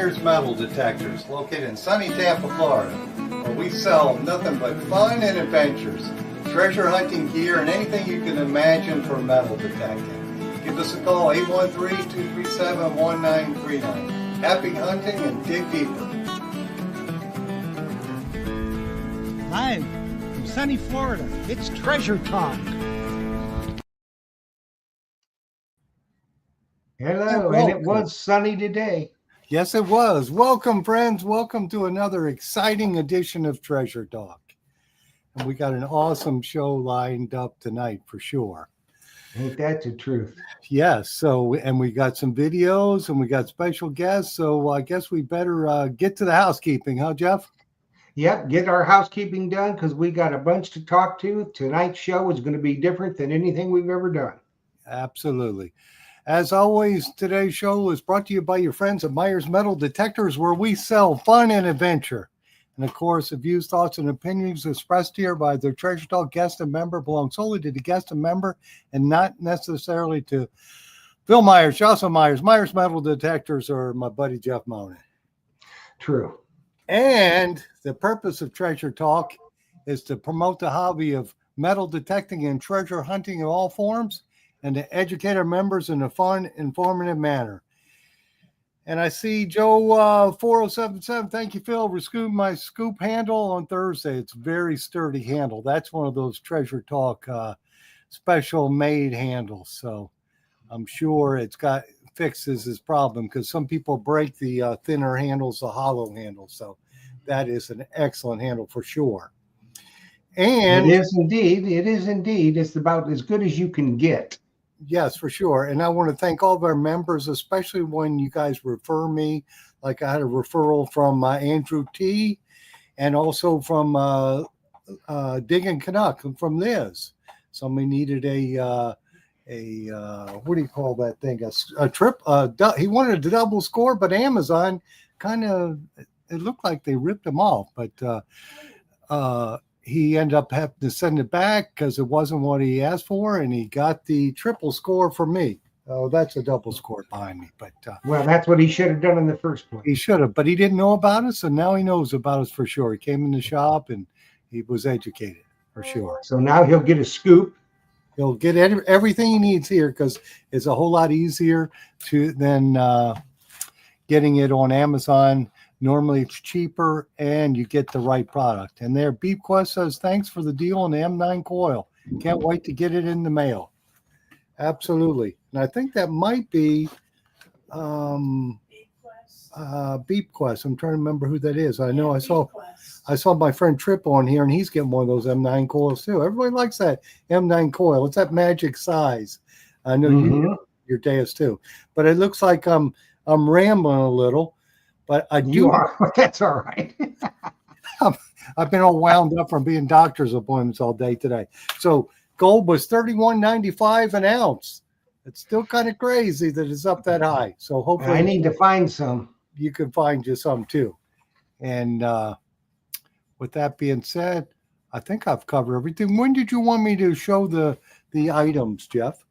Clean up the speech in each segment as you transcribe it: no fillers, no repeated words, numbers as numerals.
Myers Metal Detectors, located in sunny Tampa, Florida, where we sell nothing but fun and adventures, treasure hunting gear, and anything you can imagine for metal detecting. Give us a call, 813-237-1939. Happy hunting and dig deeper. Live from sunny Florida, it's Treasure Talk. Hello, and it was sunny today. Yes, it was. Welcome, friends. Welcome to another exciting edition of Treasure Talk. And we got an awesome show lined up tonight for sure. Ain't that the truth? Yes. So, and we got some videos and we got special guests. So I guess we better get to the housekeeping, huh, Jeff? Yep, get our housekeeping done because we got a bunch to talk to. Tonight's show is going to be different than anything we've ever done. Absolutely. As always, today's show is brought to you by your friends at Myers Metal Detectors, where we sell fun and adventure. And of course, the views, thoughts, and opinions expressed here by the Treasure Talk guest and member belong solely to the guest and member and not necessarily to Phil Myers, Jocelyn Myers, Myers Metal Detectors, or my buddy Jeff Monin. True. And the purpose of Treasure Talk is to promote the hobby of metal detecting and treasure hunting in all forms, and to educate our members in a fun, informative manner. And I see Joe 4077. Thank you, Phil. Rescued my scoop handle on Thursday. It's a very sturdy handle. That's one of those Treasure Talk special made handles. So I'm sure it's got fixes his problem because some people break the thinner handles, the hollow handles. So that is an excellent handle for sure. And it is indeed. It is indeed. It's about as good as you can get. Yes, for sure. And I want to thank all of our members, especially when you guys refer me. Like I had a referral from Andrew T. and also from Digging Canuck from Liz. Somebody needed a what do you call that thing? A trip. He wanted a double score, but Amazon kind of, it looked like they ripped him off. But he ended up having to send it back because it wasn't what he asked for, and he got the triple score from me. Oh, that's a double score behind me. But well, that's what he should have done in the first place. He should have, but he didn't know about us, and now he knows about us for sure. He came in the shop and he was educated for sure. So now he'll get a scoop. He'll get everything he needs here because it's a whole lot easier than getting it on Amazon. Normally it's cheaper and you get the right product. And there, BeepQuest says, thanks for the deal on the M9 coil. Can't wait to get it in the mail. Absolutely. And I think that might be BeepQuest. I'm trying to remember who that is. I know I saw my friend Trip on here and he's getting one of those M9 coils too. Everybody likes that M9 coil. It's that magic size. I know your Deus too. But it looks like I'm rambling a little. But I do. You are. That's all right. I've been all wound up from being doctor's appointments all day today. So gold was $31.95 an ounce. It's still kind of crazy that it's up that high. So hopefully I need to find some. You can find you some too. And with that being said, I think I've covered everything. When did you want me to show the items, Jeff?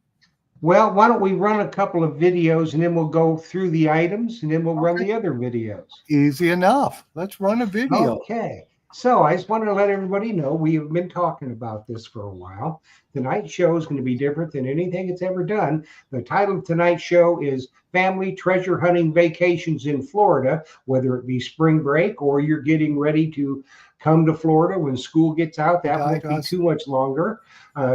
Well, why don't we run a couple of videos and then we'll go through the items and then we'll run the other videos. Easy enough. Let's run a video. Okay. So I just wanted to let everybody know we have been talking about this for a while. Tonight's show is going to be different than anything it's ever done. The title of tonight's show is Family Treasure Hunting Vacations in Florida, whether it be spring break or you're getting ready to come to Florida when school gets out. That won't be too much longer,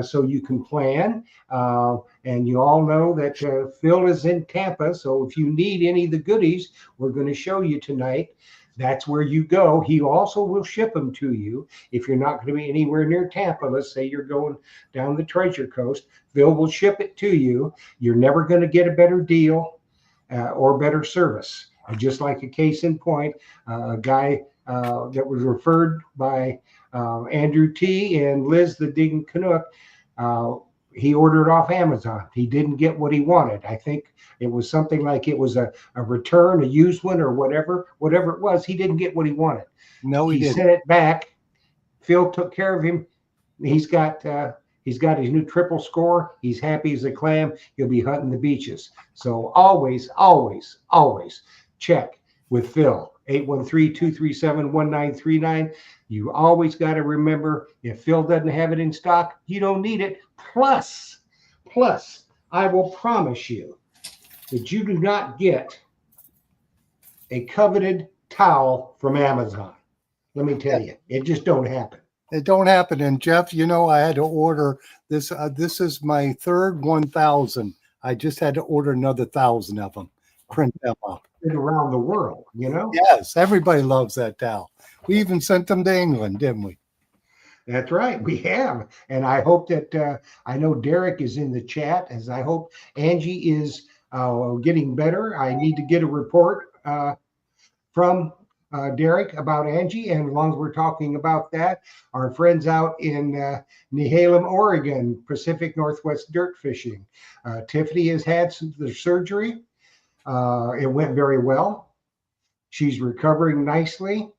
so you can plan. And you all know that Phil is in Tampa, so if you need any of the goodies we're going to show you tonight, that's where you go. He also will ship them to you. If you're not going to be anywhere near Tampa, let's say you're going down the Treasure Coast, Phil will ship it to you. You're never going to get a better deal or better service. Just like a case in point, a guy that was referred by Andrew T. and Liz the Digging Canuck, he ordered off Amazon. He didn't get what he wanted. I think it was something like it was a return, a used one or whatever it was. He didn't get what he wanted. No, he didn't. Sent it back. Phil took care of him. He's got his new triple score. He's happy as a clam. He'll be hunting the beaches. So always, always, always check with Phil. 813-237-1939. You always got to remember, if Phil doesn't have it in stock, you don't need it. Plus, I will promise you that you do not get a coveted towel from Amazon. Let me tell you, it just don't happen. It don't happen. And Jeff, you know, I had to order this. This is my third 1,000. I just had to order another 1,000 of them, print them up. Around the world, you know? Yes, everybody loves that towel. We even sent them to England, didn't we? That's right, we have. And I hope that, I know Derek is in the chat, as I hope Angie is getting better. I need to get a report from Derek about Angie. And as long as we're talking about that, our friends out in Nehalem, Oregon, Pacific Northwest dirt fishing. Tiffany has had the surgery. It went very well. She's recovering nicely.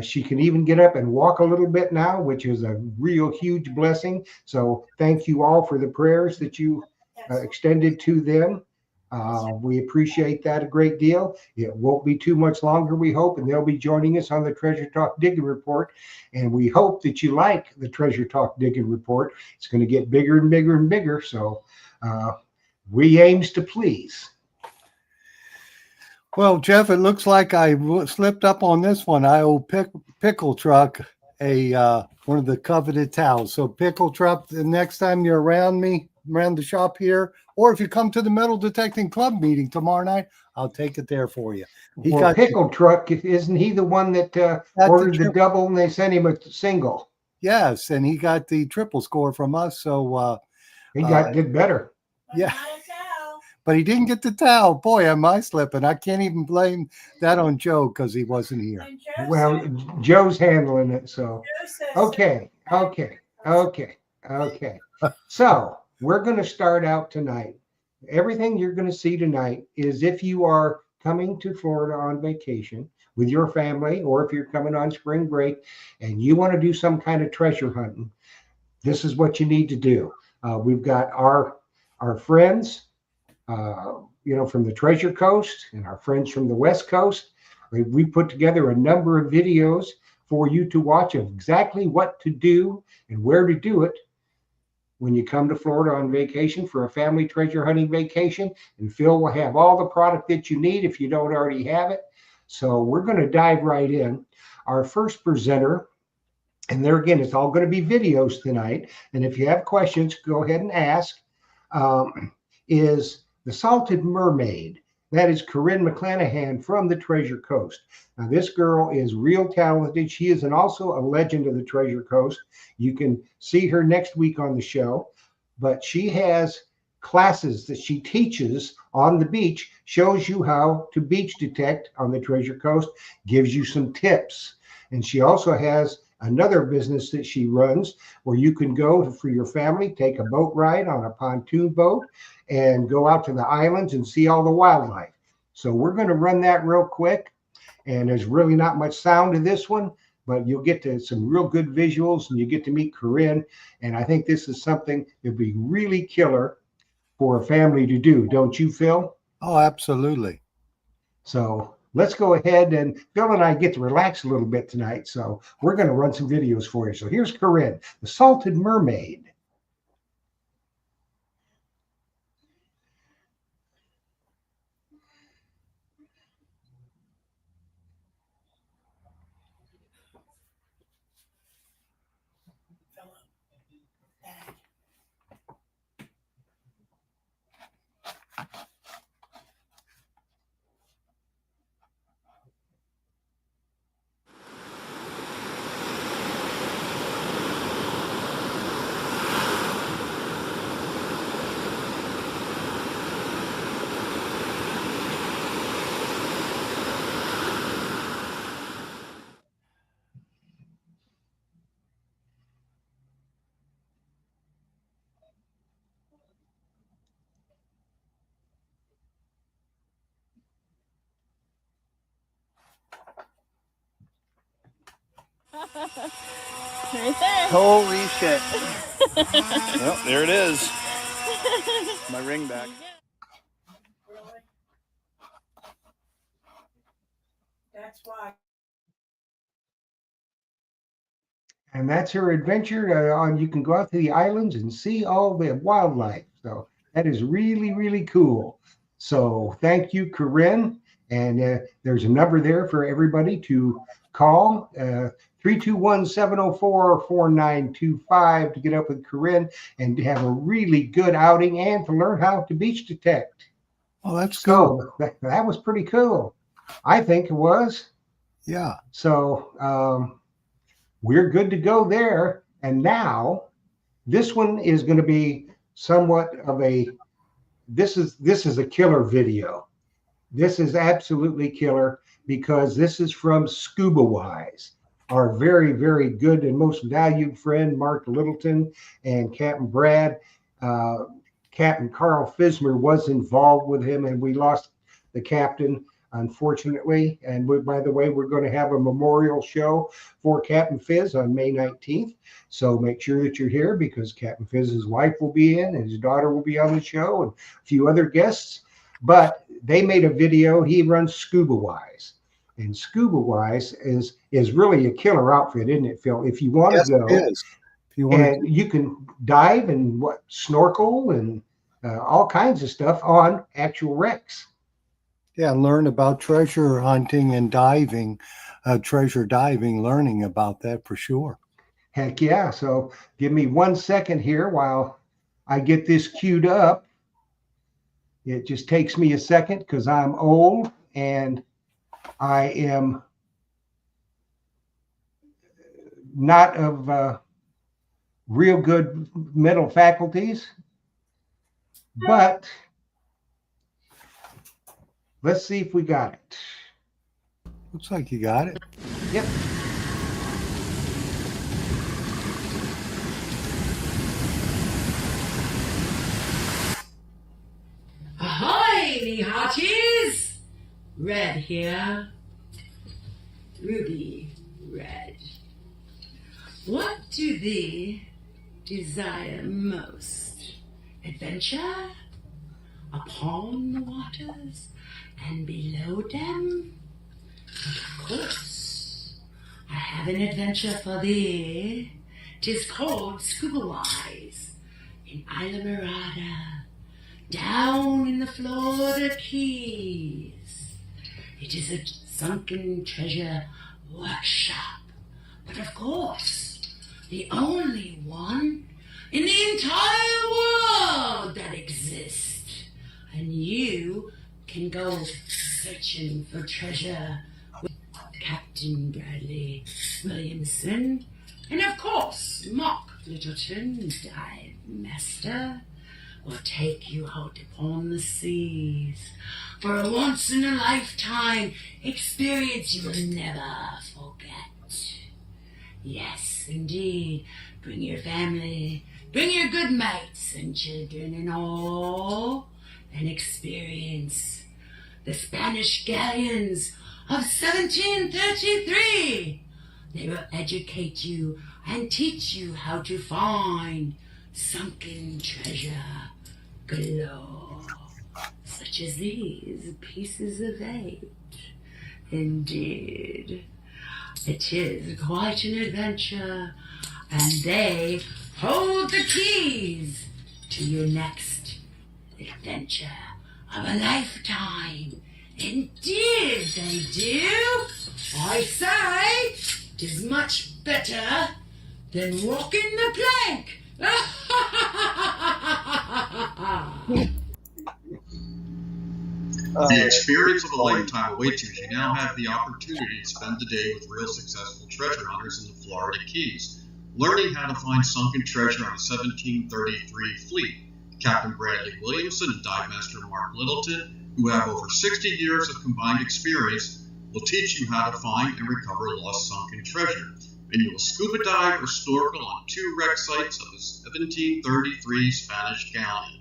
She can even get up and walk a little bit now, which is a real huge blessing. So thank you all for the prayers that you extended to them. We appreciate that a great deal. It won't be too much longer, we hope, and they'll be joining us on the Treasure Talk Digging Report. And we hope that you like the Treasure Talk Digging Report. It's going to get bigger and bigger and bigger. So we aims to please. Well, Jeff, it looks like I slipped up on this one. I owe Pickle Truck one of the coveted towels. So Pickle Truck, the next time you're around the shop here, or if you come to the Metal Detecting Club meeting tomorrow night, I'll take it there for you. Pickle Truck, isn't he the one that ordered the double and they sent him a single? Yes, and he got the triple score from us. So he did better. Yeah. But he didn't get the towel. Boy, am I slipping. I can't even blame that on Joe because he wasn't here. Well, Joe's handling it. So, okay. So we're going to start out tonight. Everything you're going to see tonight is if you are coming to Florida on vacation with your family, or if you're coming on spring break and you want to do some kind of treasure hunting, this is what you need to do. We've got our friends, from the Treasure Coast and our friends from the West Coast. We put together a number of videos for you to watch of exactly what to do and where to do it when you come to Florida on vacation for a family treasure hunting vacation. And Phil will have all the product that you need if you don't already have it. So we're going to dive right in. Our first presenter, and there again, it's all going to be videos tonight. And if you have questions, go ahead and ask, is the Salted Mermaid. That is Corinne McClanahan from the Treasure Coast. Now, this girl is real talented. She is also a legend of the Treasure Coast. You can see her next week on the show, but she has classes that she teaches on the beach, shows you how to beach detect on the Treasure Coast, gives you some tips. And she also has another business that she runs where you can go for your family, take a boat ride on a pontoon boat and go out to the islands and see all the wildlife. So we're going to run that real quick. And there's really not much sound to this one, but you'll get to some real good visuals and you get to meet Corinne. And I think this is something that'd be really killer for a family to do. Don't you, Phil? Oh, absolutely. So let's go ahead, and Phil and I get to relax a little bit tonight. So we're going to run some videos for you. So here's Corinne, the Salted Mermaid. Right there. Holy shit. Well, there it is. My ring back. And that's her adventure on. You can go out to the islands and see all the wildlife. So that is really, really cool. So thank you, Corinne. And there's a number there for everybody to call 321-704-4925 to get up with Corinne and to have a really good outing and to learn how to beach detect. Oh, that's cool. So that was pretty cool. I think it was. Yeah. So we're good to go there. And now this one is going to be somewhat of a, this is a killer video. This is absolutely killer because this is from Scuba Wise, our very, very good and most valued friend, Mark Littleton, and Captain Brad. Captain Carl Fismer was involved with him, and we lost the captain, unfortunately. And by the way, we're going to have a memorial show for Captain Fizz on May 19th. So make sure that you're here because Captain Fizz's wife will be in and his daughter will be on the show and a few other guests. But they made a video. He runs Scuba Wise. And Scuba Wise is really a killer outfit, isn't it, Phil? If you want to go, it is. If you want and you can dive and snorkel and all kinds of stuff on actual wrecks. Yeah, learn about treasure hunting and diving, treasure diving, learning about that for sure. Heck yeah. So give me 1 second here while I get this queued up. It just takes me a second because I'm old and I am not of real good mental faculties. But let's see if we got it. Looks like you got it. Yep. Ahoy, me hearties! Red here. Ruby Red. What do thee desire most? Adventure? Upon the waters and below them? Of course, I have an adventure for thee. 'Tis called Scuba Wise in Isla Mirada, down in the Florida Keys. It is a sunken treasure workshop, but of course, the only one in the entire world that exists. And you can go searching for treasure with Captain Bradley Williamson and of course Mark Littleton, dive master, will take you out upon the seas for a once-in-a-lifetime experience you will never forget. Yes, indeed. Bring your family, bring your good mates and children and all, and experience the Spanish galleons of 1733. They will educate you and teach you how to find sunken treasure galore, such as these pieces of 8. Indeed, it is quite an adventure, and they hold the keys to your next adventure of a lifetime. Indeed they do. I say, 'tis much better than walking the plank. The experience of a lifetime awaits you as you now have the opportunity to spend the day with real successful treasure hunters in the Florida Keys, learning how to find sunken treasure on the 1733 fleet. Captain Bradley Williamson and Dive Master Mark Littleton, who have over 60 years of combined experience, will teach you how to find and recover lost sunken treasure. And you will scuba dive or snorkel on 2 wreck sites of the 1733 Spanish galleon.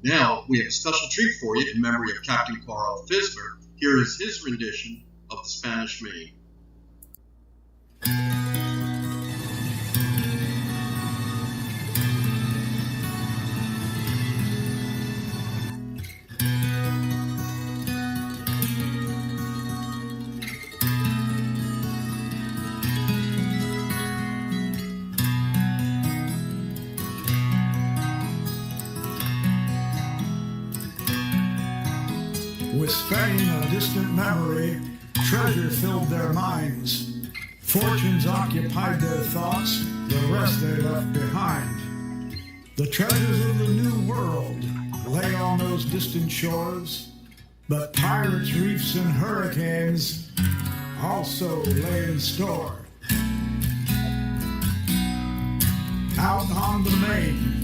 Now, we have a special treat for you in memory of Captain Carl Fismer. Here is his rendition of the Spanish Main. fame a distant memory, treasure filled their minds. Fortunes occupied their thoughts, the rest they left behind. The treasures of the New World lay on those distant shores, but pirates, reefs, and hurricanes also lay in store. Out on the Main,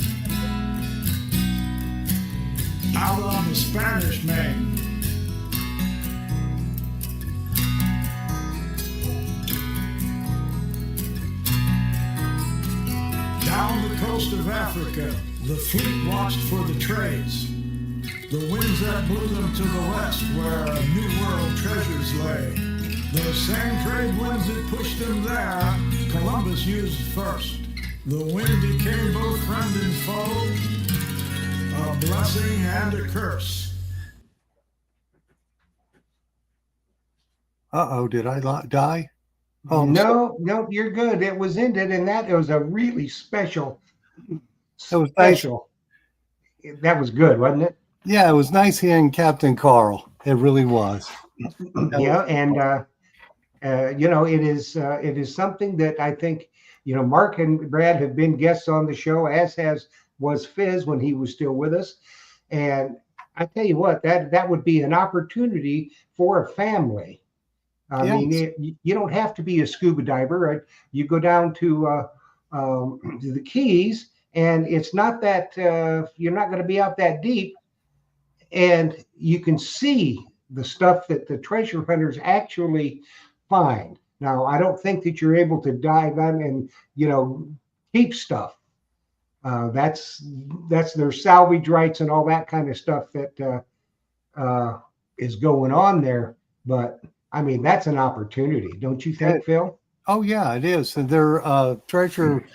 out on the Spanish Main, down the coast of Africa, the fleet watched for the trades, the winds that blew them to the west where New World treasures lay. Those same trade winds that pushed them there, Columbus used first. The wind became both friend and foe, a blessing and a curse. Uh-oh, did I die? Oh, No, you're good. It was ended, and that was a really special. It was nice. That was good, wasn't it? Yeah, it was nice hearing Captain Carl. It really was. Yeah, and it is something that I think Mark and Brad have been guests on the show, as was Fizz when he was still with us, and I tell you what, that would be an opportunity for a family. I mean, you don't have to be a scuba diver. Right? You go down to the Keys, and it's not that you're not going to be out that deep, and you can see the stuff that the treasure hunters actually find. Now, I don't think that you're able to dive in and keep stuff. That's their salvage rights and all that kind of stuff that is going on there. But I mean, that's an opportunity, don't you think, Phil? Oh yeah, it is. And their treasure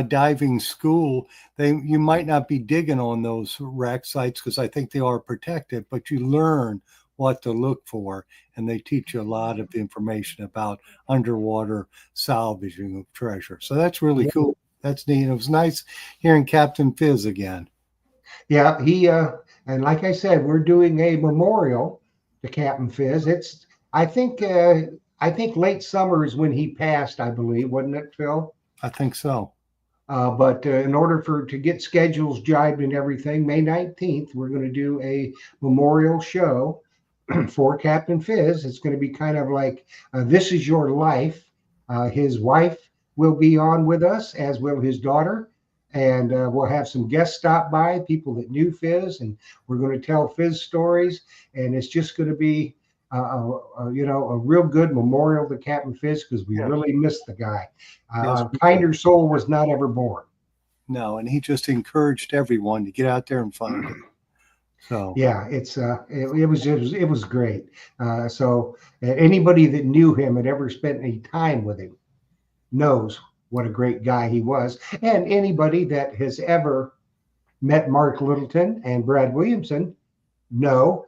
diving school, you might not be digging on those wreck sites because I think they are protected, but you learn what to look for, and they teach you a lot of information about underwater salvaging of treasure. So that's really cool. That's neat. It was nice hearing Captain Fizz again. Yeah, he and like I said, we're doing a memorial to Captain Fizz. I think late summer is when he passed, I believe, wasn't it, Phil? I think so. But in order to get schedules jibed and everything, May 19th, we're going to do a memorial show for Captain Fizz. It's going to be kind of like This Is Your Life. His wife will be on with us, as will his daughter. And we'll have some guests stop by, people that knew Fizz, and we're going to tell Fizz stories. And it's just going to be a real good memorial to Captain Fizz, because we really miss the guy. A kinder soul was not ever born. No, and he just encouraged everyone to get out there and find him. So yeah, it was great. So anybody that knew him and ever spent any time with him knows what a great guy he was. And anybody that has ever met Mark Littleton and Brad Williamson know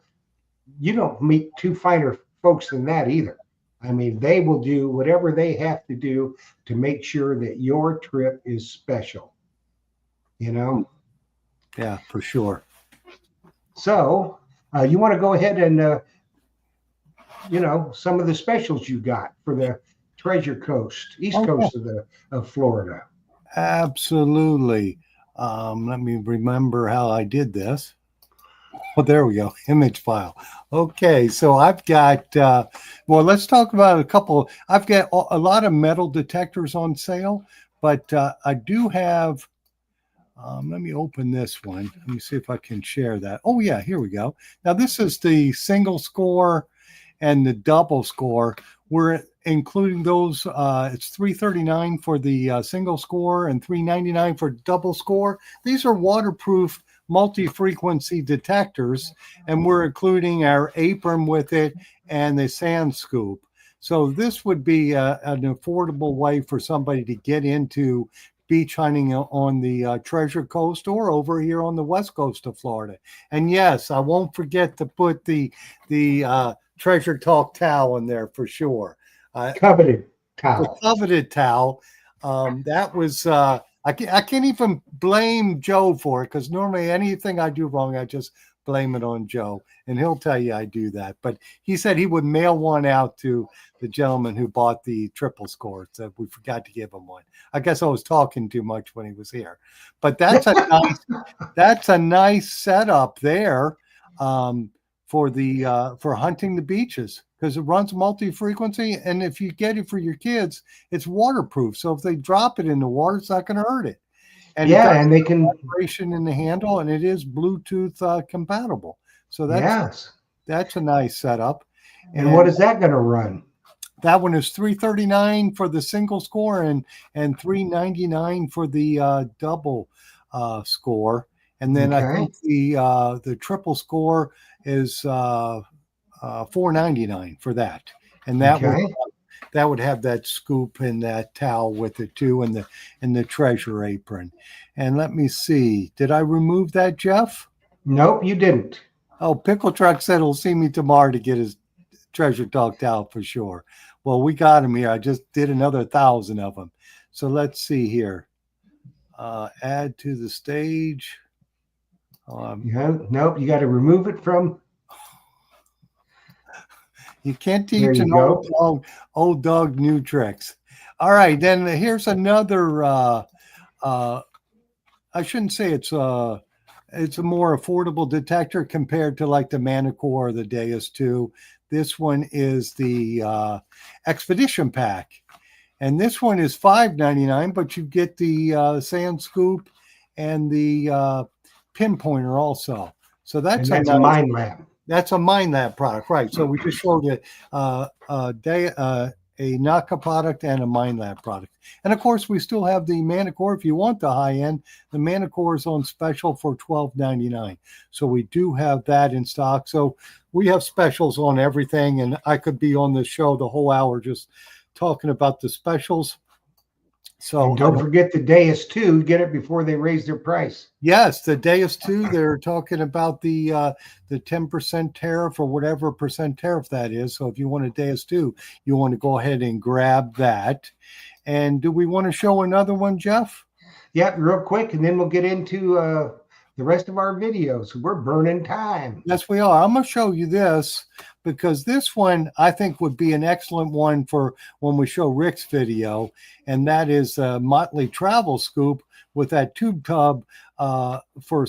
you don't meet two finer folks than that either. I mean, they will do whatever they have to do to make sure that your trip is special. Yeah, for sure. So you want to go ahead and some of the specials you got for the Treasure Coast, East Coast of Florida. Absolutely. Let me remember how I did this. Oh, there we go. Image file. Okay, so I've got, let's talk about a couple. I've got a lot of metal detectors on sale, but I do have, let me open this one. Let me see if I can share that. Oh, yeah, here we go. Now, this is the single score and the double score. We're including those. It's $339 for the single score and $399 for double score. These are waterproof multi-frequency detectors, and we're including our apron with it and the sand scoop. So this would be an affordable way for somebody to get into beach hunting on the Treasure Coast or over here on the west coast of Florida. And yes, I won't forget to put the Treasure Talk towel in there for sure. Coveted towel. The coveted towel. That was I can't even blame Joe for it, because normally anything I do wrong, I just blame it on Joe, and he'll tell you I do that. But he said he would mail one out to the gentleman who bought the triple score. So we forgot to give him one. I guess I was talking too much when he was here. But that's a nice setup there for hunting the beaches, because it runs multi-frequency, and if you get it for your kids, it's waterproof. So if they drop it in the water, it's not going to hurt it. And and they can vibration in the handle, and it is Bluetooth compatible. So that's a nice setup. And what is that going to run? That one is $339 for the single score and $399 for the double score. And then I think the triple score is $499 for that. And that would have that scoop and that towel with it too, and the treasure apron. And let me see, did I remove that, Jeff? Nope, you didn't. Oh, Pickle Truck said he'll see me tomorrow to get his Treasure Talk towel for sure. Well, we got him here. I just did another 1,000 of them. So let's see here. Add to the stage. Nope, you got to remove it from. You can't teach an old dog new tricks. All right, then here's another. I shouldn't say it's a more affordable detector compared to like the Manticore or the Deus 2. This one is the Expedition Pack, and this one is $5.99, but you get the sand scoop and the pinpointer also. So that's a Mind Lab. That's a Mind Lab product, right? So we just showed you a Naka product and a Mind Lab product. And of course, we still have the Manticore. If you want the high end, the Manticore is on special for $12.99. So we do have that in stock. So we have specials on everything, and I could be on the show the whole hour just talking about the specials. So and don't forget the Deus 2. Get it before they raise their price. Yes, the Deus 2. They're talking about the 10% tariff or whatever percent tariff that is. So if you want a Deus 2, you want to go ahead and grab that. And do we want to show another one, Jeff? Yeah, real quick, and then we'll get into the rest of our videos. We're burning time. Yes, we are. I'm going to show you this because this one I think would be an excellent one for when we show Rick's video, and that is a Motley Travel Scoop with that tube tub for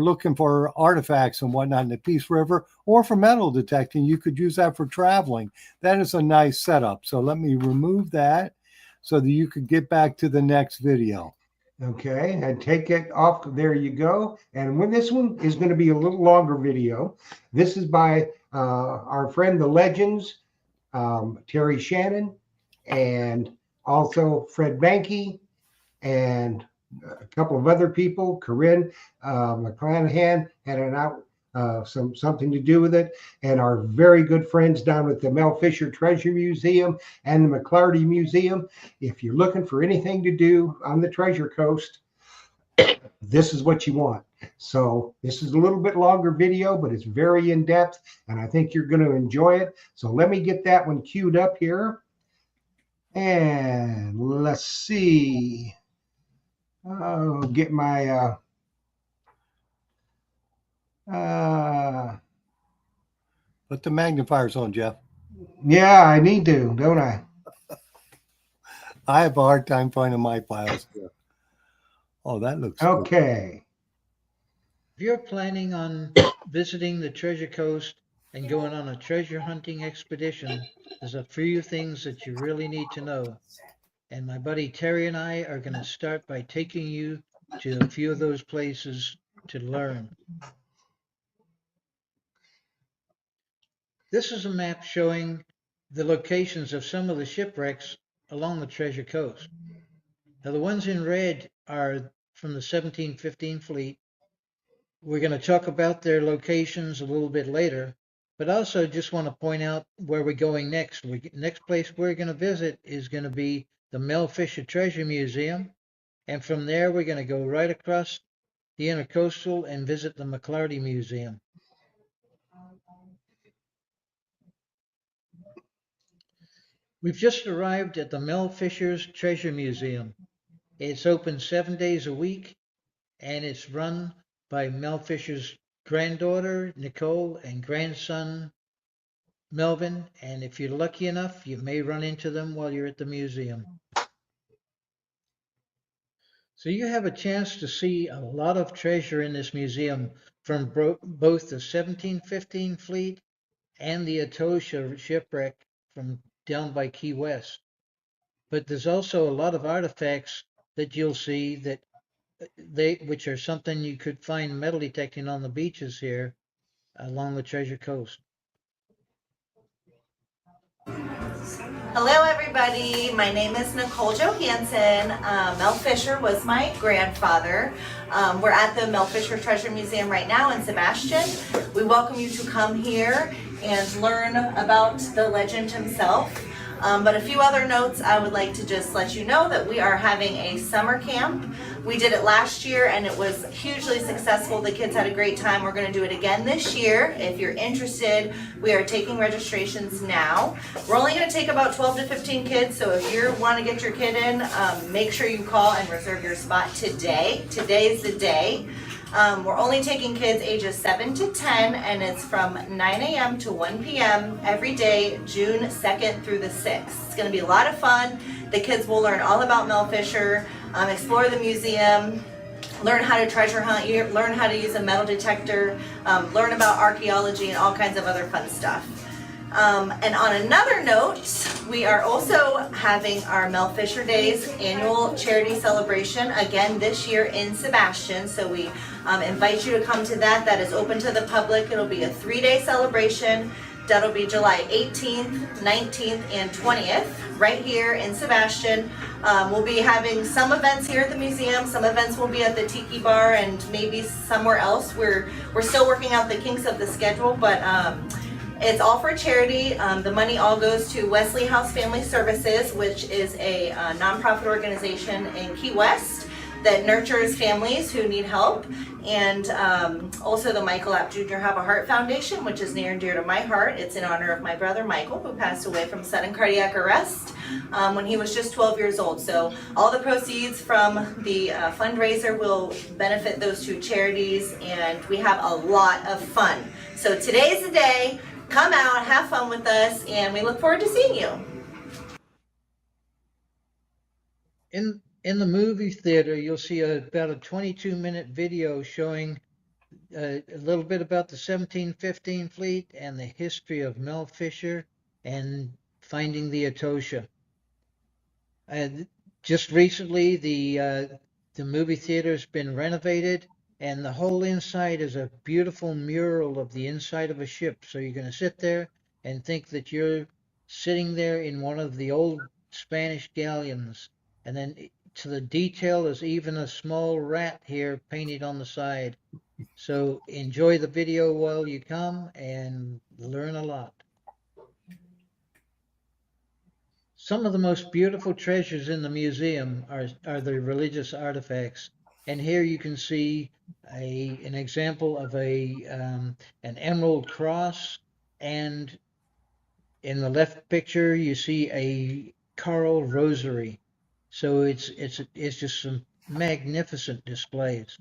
looking for artifacts and whatnot in the Peace River, or for metal detecting. You could use that for traveling. That is a nice setup. So let me remove that so that you could get back to the next video. Okay, and take it off. There you go. And when this one is going to be a little longer video, this is by our friend, the Legends, Terry Shannon, and also Fred Banky, and a couple of other people. Corinne McClanahan had something to do with it, and our very good friends down at the Mel Fisher Treasure Museum and the McClarty Museum. If you're looking for anything to do on the Treasure Coast, this is what you want. So this is a little bit longer video, but it's very in-depth, and I think you're going to enjoy it. So let me get that one queued up here. And let's see. I'll get my Put the magnifiers on, Jeff. Yeah, I need to, don't I? I have a hard time finding my files here. Oh, that looks okay. Cool. If you're planning on visiting the Treasure Coast and going on a treasure hunting expedition, there's a few things that you really need to know. And my buddy Terry and I are going to start by taking you to a few of those places to learn. This is a map showing the locations of some of the shipwrecks along the Treasure Coast. Now, the ones in red are from the 1715 fleet. We're going to talk about their locations a little bit later, but also just want to point out where we're going next. Next place we're going to visit is going to be the Mel Fisher Treasure Museum, and from there we're going to go right across the Intercoastal and visit the McClarty Museum. We've just arrived at the Mel Fisher's Treasure Museum. It's open 7 days a week, and it's run by Mel Fisher's granddaughter, Nicole, and grandson, Melvin. And if you're lucky enough, you may run into them while you're at the museum. So you have a chance to see a lot of treasure in this museum from both the 1715 fleet and the Etosha shipwreck from down by Key West. But there's also a lot of artifacts that you'll see that which are something you could find metal detecting on the beaches here along the Treasure Coast. Hello everybody, my name is Nicole Johansson. Mel Fisher was my grandfather. We're at the Mel Fisher Treasure Museum right now in Sebastian. We welcome you to come here and learn about the legend himself. But a few other notes, I would like to just let you know that we are having a summer camp. We did it last year and it was hugely successful. The kids had a great time. We're going to do it again this year. If you're interested, we are taking registrations now. We're only going to take about 12 to 15 kids, so if you want to get your kid in, make sure you call and reserve your spot today. Today's the day. We're only taking kids ages 7 to 10, and it's from 9 a.m. to 1 p.m. every day, June 2nd through the 6th. It's going to be a lot of fun. The kids will learn all about Mel Fisher, explore the museum, learn how to treasure hunt, learn how to use a metal detector, learn about archaeology and all kinds of other fun stuff. And on another note, we are also having our Mel Fisher Days annual charity celebration again this year in Sebastian. So we invite you to come to that. That is open to the public. It'll be a 3-day celebration. That'll be July 18th, 19th, and 20th right here in Sebastian. We'll be having some events here at the museum. Some events will be at the Tiki Bar and maybe somewhere else. We're still working out the kinks of the schedule, but it's all for charity. The money all goes to Wesley House Family Services, which is a nonprofit organization in Key West that nurtures families who need help. And also the Michael App Jr. Have a Heart Foundation, which is near and dear to my heart. It's in honor of my brother Michael, who passed away from sudden cardiac arrest when he was just 12 years old. So all the proceeds from the fundraiser will benefit those two charities, and we have a lot of fun. So today's the day. Come out, have fun with us, and we look forward to seeing you. In the movie theater, you'll see about a 22-minute video showing a little bit about the 1715 fleet and the history of Mel Fisher and finding the Etosha. Just recently, the movie theater has been renovated, and the whole inside is a beautiful mural of the inside of a ship. So you're going to sit there and think that you're sitting there in one of the old Spanish galleons. And then to the detail, there's even a small rat here painted on the side. So enjoy the video while you come and learn a lot. Some of the most beautiful treasures in the museum are the religious artifacts. And here you can see an example of an emerald cross, and in the left picture you see a coral rosary. So it's just some magnificent displays.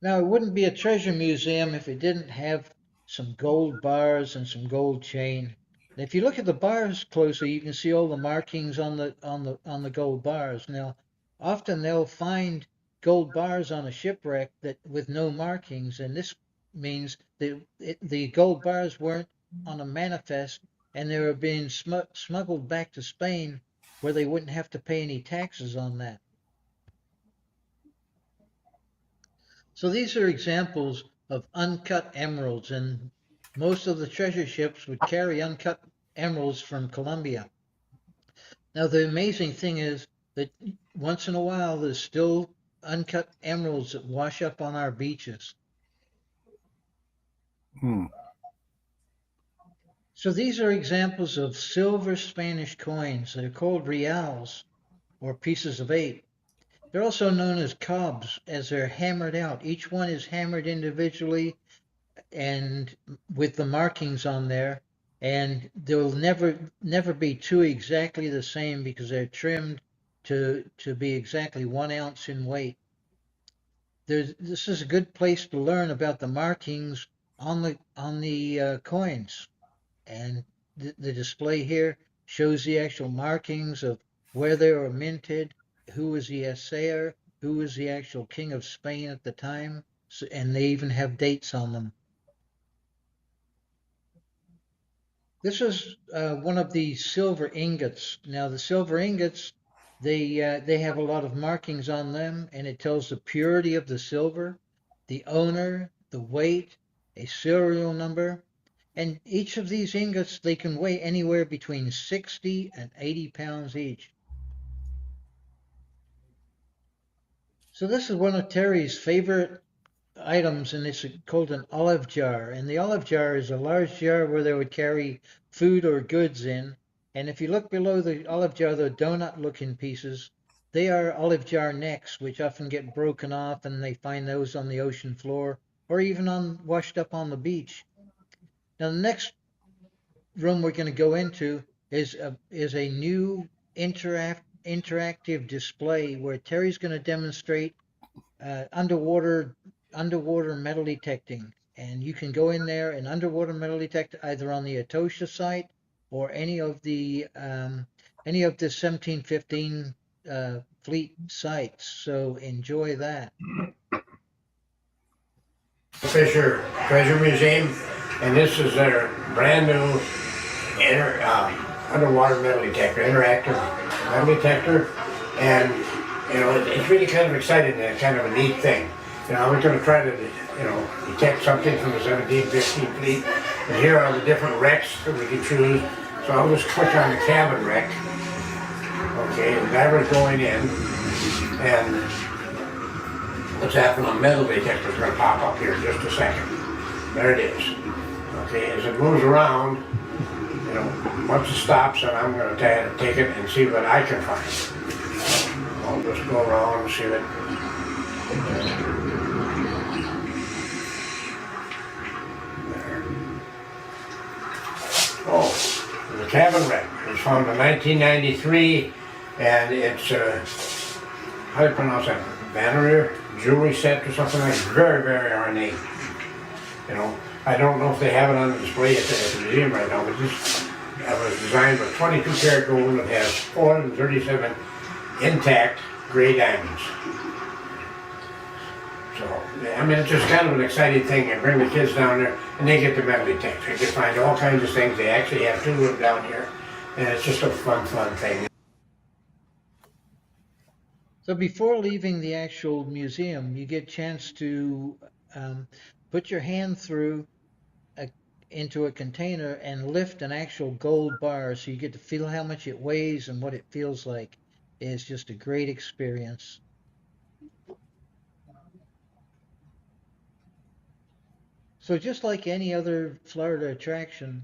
Now, it wouldn't be a treasure museum if it didn't have some gold bars and some gold chain. And if you look at the bars closely, you can see all the markings on the gold bars. Now, often they'll find gold bars on a shipwreck with no markings, and this means that the gold bars weren't on a manifest, and they were being smuggled back to Spain, where they wouldn't have to pay any taxes on that. So these are examples of uncut emeralds, and most of the treasure ships would carry uncut emeralds from Colombia. Now, the amazing thing is that once in a while, there's still uncut emeralds that wash up on our beaches. So these are examples of silver Spanish coins. They're called reals, or pieces of 8. They're also known as cobs, as they're hammered out. Each one is hammered individually and with the markings on there, and they'll never be two exactly the same because they're trimmed to be exactly 1 ounce in weight. this is a good place to learn about the markings on the coins, and the display here shows the actual markings of where they were minted, who was the assayer, who was the actual king of Spain at the time, and they even have dates on them. This is one of the silver ingots. Now the silver ingots, they have a lot of markings on them, and it tells the purity of the silver, the owner, the weight, a serial number, and each of these ingots, they can weigh anywhere between 60 and 80 pounds each. So this is one of Terry's favorite items, and it's called an olive jar. And the olive jar is a large jar where they would carry food or goods in. And if you look below the olive jar, the donut looking pieces, they are olive jar necks, which often get broken off, and they find those on the ocean floor or even washed up on the beach. Now the next room we're going to go into is a new interactive display where Terry's going to demonstrate underwater metal detecting, and you can go in there and underwater metal detect either on the Etosha site or any of the 1715 fleet sites. So enjoy that. Fisher Treasure Museum, and this is their brand new underwater metal detector, interactive metal detector, and it's really kind of exciting and kind of a neat thing. I was going to try to detect something from the 1715 fleet, and here are the different wrecks that we can choose. So I'll just click on the cabin wreck. Okay, the diver's going in, and what's happening on metal detector is going to pop up here in just a second. There it is. Okay, as it moves around, once it stops, and I'm going to take it and see what I can find. So I'll just go around and see what. There. Oh, the cabin wreck. It was found in 1993, and it's how do you pronounce that? Banner jewelry set or something like that. Very, very ornate. I don't know if they have it on the display at the museum right now, but this was designed with 22 karat gold. It has 437 intact gray diamonds. So, it's just kind of an exciting thing. You bring the kids down there and they get the metal detector. They can find all kinds of things. They actually have two of them down here, and it's just a fun thing. So before leaving the actual museum, you get a chance to put your hand through into a container and lift an actual gold bar, so you get to feel how much it weighs and what it feels like. It's just a great experience. So just like any other Florida attraction,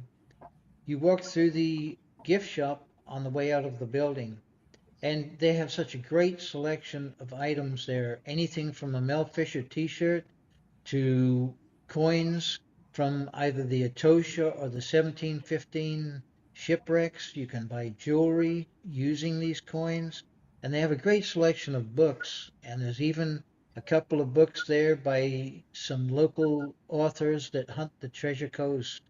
you walk through the gift shop on the way out of the building, and they have such a great selection of items there. Anything from a Mel Fisher t-shirt to coins from either the Etosha or the 1715 shipwrecks. You can buy jewelry using these coins, and they have a great selection of books, and there's even a couple of books there by some local authors that hunt the Treasure Coast.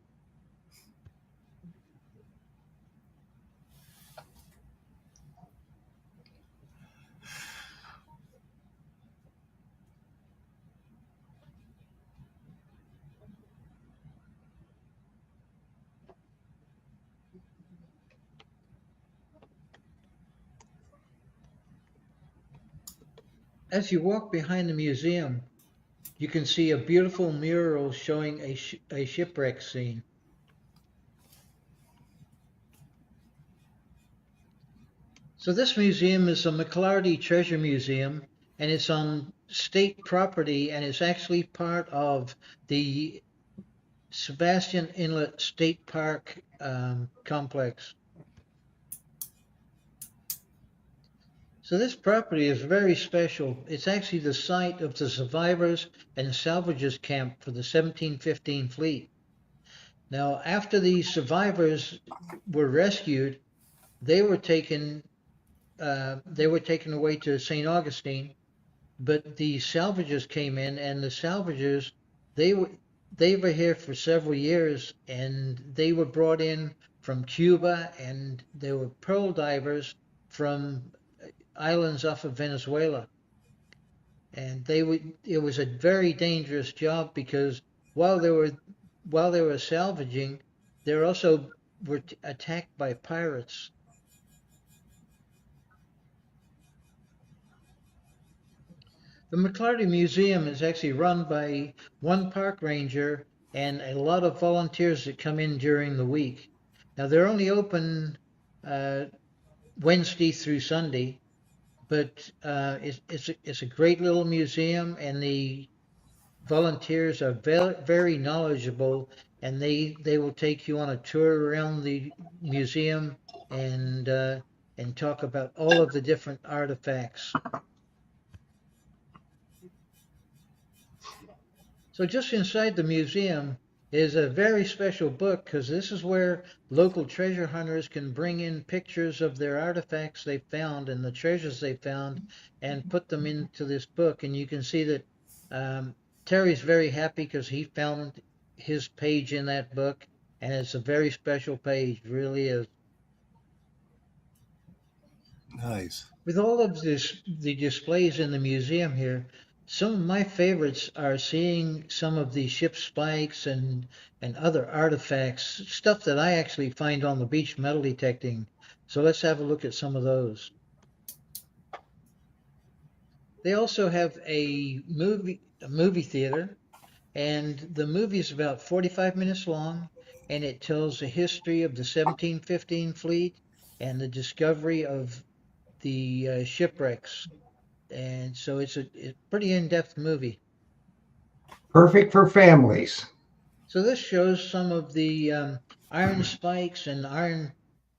As you walk behind the museum, you can see a beautiful mural showing a shipwreck scene. So this museum is a McLarty Treasure Museum, and it's on state property, and it's actually part of the Sebastian Inlet State Park complex. So this property is very special. It's actually the site of the survivors and salvagers camp for the 1715 fleet. Now, after these survivors were rescued, they were taken away to St. Augustine, but the salvagers came in, and the salvagers, they were here for several years, and they were brought in from Cuba, and they were pearl divers from islands off of Venezuela. And it was a very dangerous job, because while they were salvaging, they also were attacked by pirates. The McClarty Museum is actually run by one park ranger and a lot of volunteers that come in during the week. Now, they're only open Wednesday through Sunday, but it's a great little museum, and the volunteers are very, very knowledgeable, and they will take you on a tour around the museum and talk about all of the different artifacts. So just inside the museum is a very special book, because this is where local treasure hunters can bring in pictures of their artifacts they found and the treasures they found and put them into this book. And you can see that Terry's very happy because he found his page in that book, and it's a very special page, really is. Nice. With all of the displays in the museum here, some of my favorites are seeing some of the ship spikes and other artifacts, stuff that I actually find on the beach metal detecting. So let's have a look at some of those. They also have a movie theater, and the movie is about 45 minutes long, and it tells the history of the 1715 fleet and the discovery of the shipwrecks. And so it's a pretty in-depth movie. Perfect for families. So this shows some of the iron spikes and iron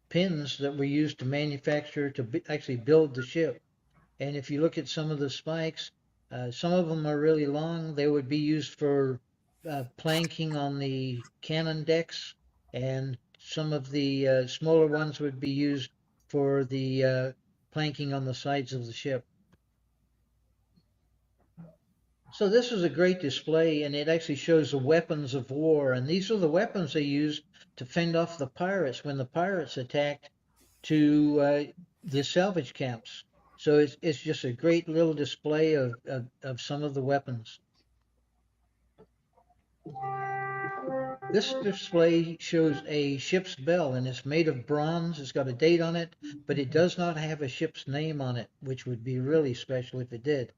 pins that were used to manufacture, to actually build the ship. And if you look at some of the spikes, some of them are really long. They would be used for planking on the cannon decks, and some of the smaller ones would be used for the planking on the sides of the ship. So this is a great display, and it actually shows the weapons of war, and these are the weapons they used to fend off the pirates when the pirates attacked to the salvage camps. So it's just a great little display of some of the weapons. This display shows a ship's bell, and it's made of bronze. It's got a date on it, but it does not have a ship's name on it, which would be really special if it did.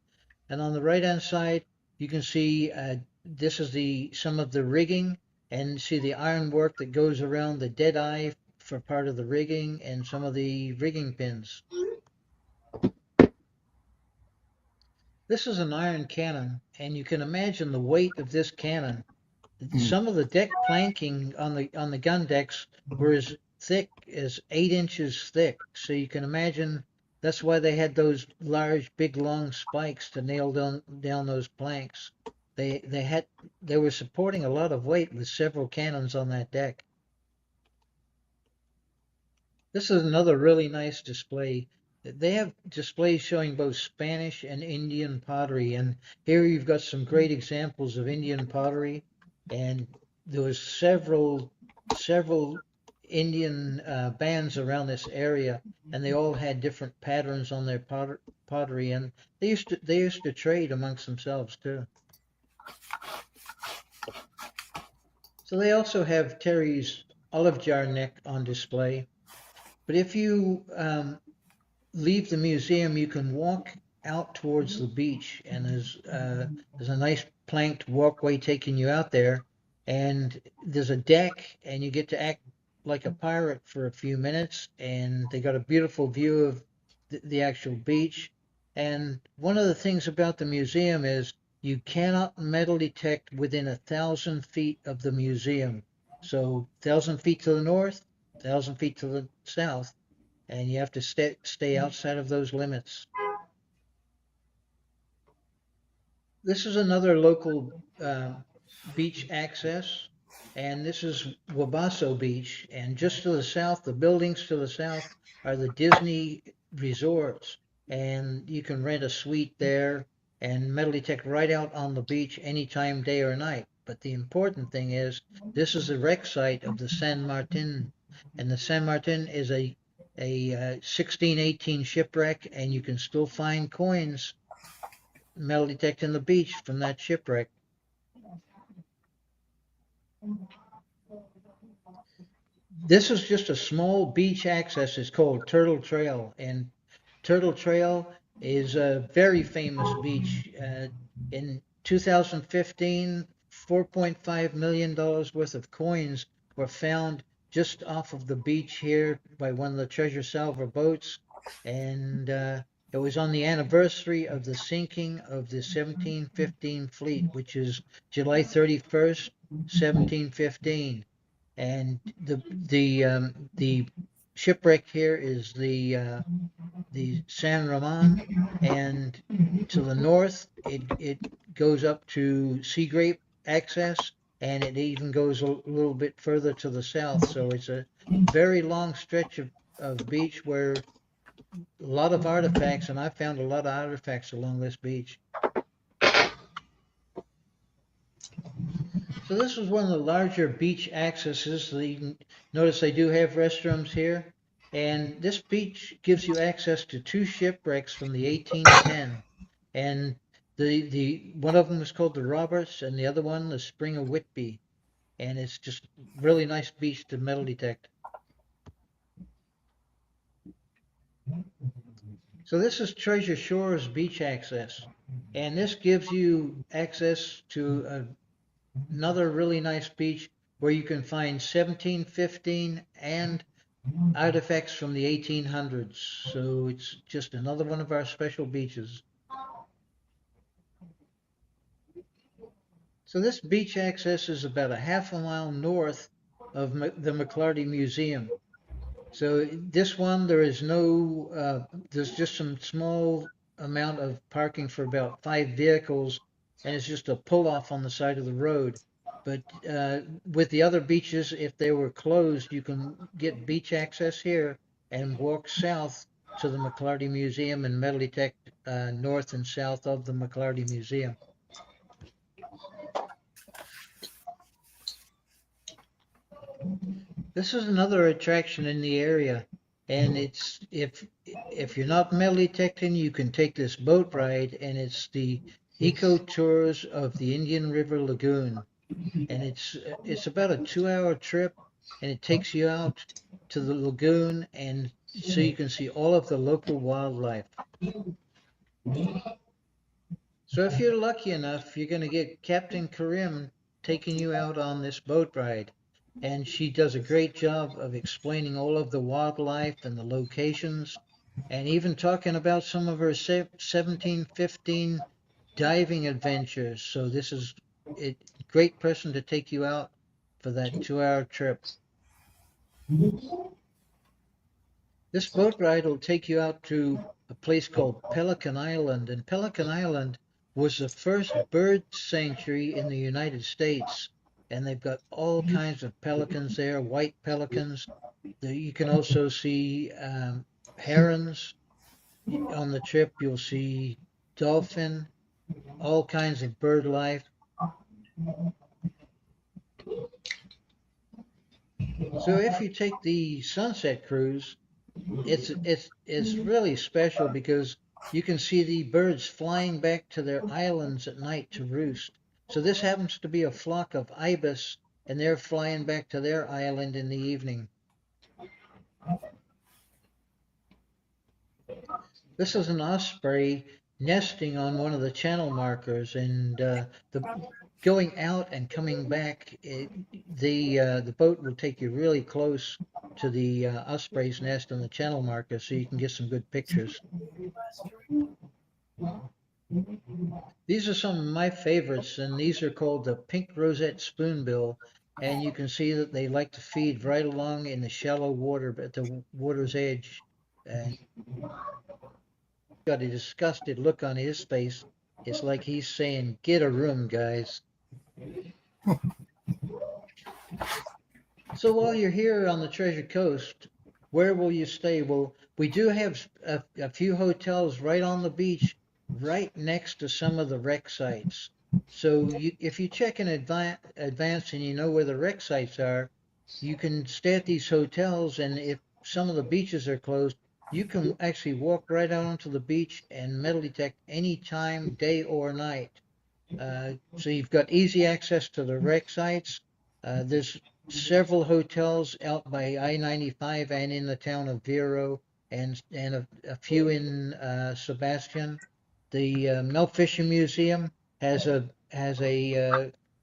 And on the right-hand side, you can see this is some of the rigging, and see the ironwork that goes around the dead eye for part of the rigging, and some of the rigging pins. This is an iron cannon, and you can imagine the weight of this cannon. Some of the deck planking on the gun decks were as thick as 8 inches thick, so you can imagine. That's why they had those large, big, long spikes to nail down those planks. They were supporting a lot of weight with several cannons on that deck. This is another really nice display. They have displays showing both Spanish and Indian pottery, and here you've got some great examples of Indian pottery. And there was several Indian bands around this area, and they all had different patterns on their pottery, and they used to trade amongst themselves too. So they also have Terry's olive jar neck on display. But if you leave the museum, you can walk out towards the beach, and there's a nice planked walkway taking you out there, and there's a deck, and you get to act like a pirate for a few minutes, and they got a beautiful view of the actual beach. And one of the things about the museum is you cannot metal detect within 1,000 feet of the museum. So 1,000 feet to the north, 1,000 feet to the south, and you have to stay outside of those limits. This is another local beach access, and this is Wabasso Beach, and just to the south, the buildings to the south are the Disney resorts, and you can rent a suite there, and metal detect right out on the beach anytime, day or night. But the important thing is, this is the wreck site of the San Martin, and the San Martin is a 1618 shipwreck, and you can still find coins metal detecting the beach from that shipwreck. This is just a small beach access. It's called Turtle Trail, and Turtle Trail is a very famous beach. In 2015, $4.5 million worth of coins were found just off of the beach here by one of the treasure salver boats, and it was on the anniversary of the sinking of the 1715 fleet, which is July 31st, 1715. And the shipwreck here is the San Ramon, and to the north it goes up to Sea Grape access, and it even goes a little bit further to the south. So it's a very long stretch of beach where a lot of artifacts, and I found a lot of artifacts along this beach. So this is one of the larger beach accesses. So you can notice they do have restrooms here. And this beach gives you access to 2 shipwrecks from the 1810. And the one of them is called the Roberts, and the other one, the Spring of Whitby. And it's just really nice beach to metal detect. So this is Treasure Shores beach access. And this gives you access to another really nice beach where you can find 1715 and artifacts from the 1800s. So it's just another one of our special beaches. So this beach access is about a half a mile north of the McLarty Museum. So this one, there is no, there's just some small amount of parking for about 5 vehicles, and it's just a pull-off on the side of the road. But with the other beaches, if they were closed, you can get beach access here and walk south to the McLarty Museum and metal detect north and south of the McLarty Museum. This is another attraction in the area, and it's if you're not metal detecting, you can take this boat ride, and it's the Eco Tours of the Indian River Lagoon. And it's about a 2-hour trip, and it takes you out to the lagoon, and so you can see all of the local wildlife. So if you're lucky enough, you're going to get Captain Karim taking you out on this boat ride, and she does a great job of explaining all of the wildlife and the locations, and even talking about some of her 1715 diving adventures. So this is a great person to take you out for that 2-hour trip. This boat ride will take you out to a place called Pelican Island, and Pelican Island was the first bird sanctuary in the United States, and they've got all kinds of pelicans there, white pelicans. You can also see herons on the trip. You'll see dolphin, all kinds of bird life. So if you take the sunset cruise, it's really special because you can see the birds flying back to their islands at night to roost. So this happens to be a flock of ibis, and they're flying back to their island in the evening. This is an osprey nesting on one of the channel markers, and going out and coming back, the boat will take you really close to the osprey's nest on the channel marker, so you can get some good pictures. These are some of my favorites, and these are called the pink rosette spoonbill, and you can see that they like to feed right along in the shallow water at the water's edge. And got a disgusted look on his face. It's like he's saying, "Get a room, guys." So while you're here on the Treasure Coast, where will you stay? Well, we do have a few hotels right on the beach right next to some of the wreck sites. So if you check in advance and you know where the wreck sites are, you can stay at these hotels, and if some of the beaches are closed, you can actually walk right out onto the beach and metal detect any time, day or night. So you've got easy access to the wreck sites. There's several hotels out by I-95 and in the town of Vero, and a few in Sebastian. The Mel Fisher Museum has a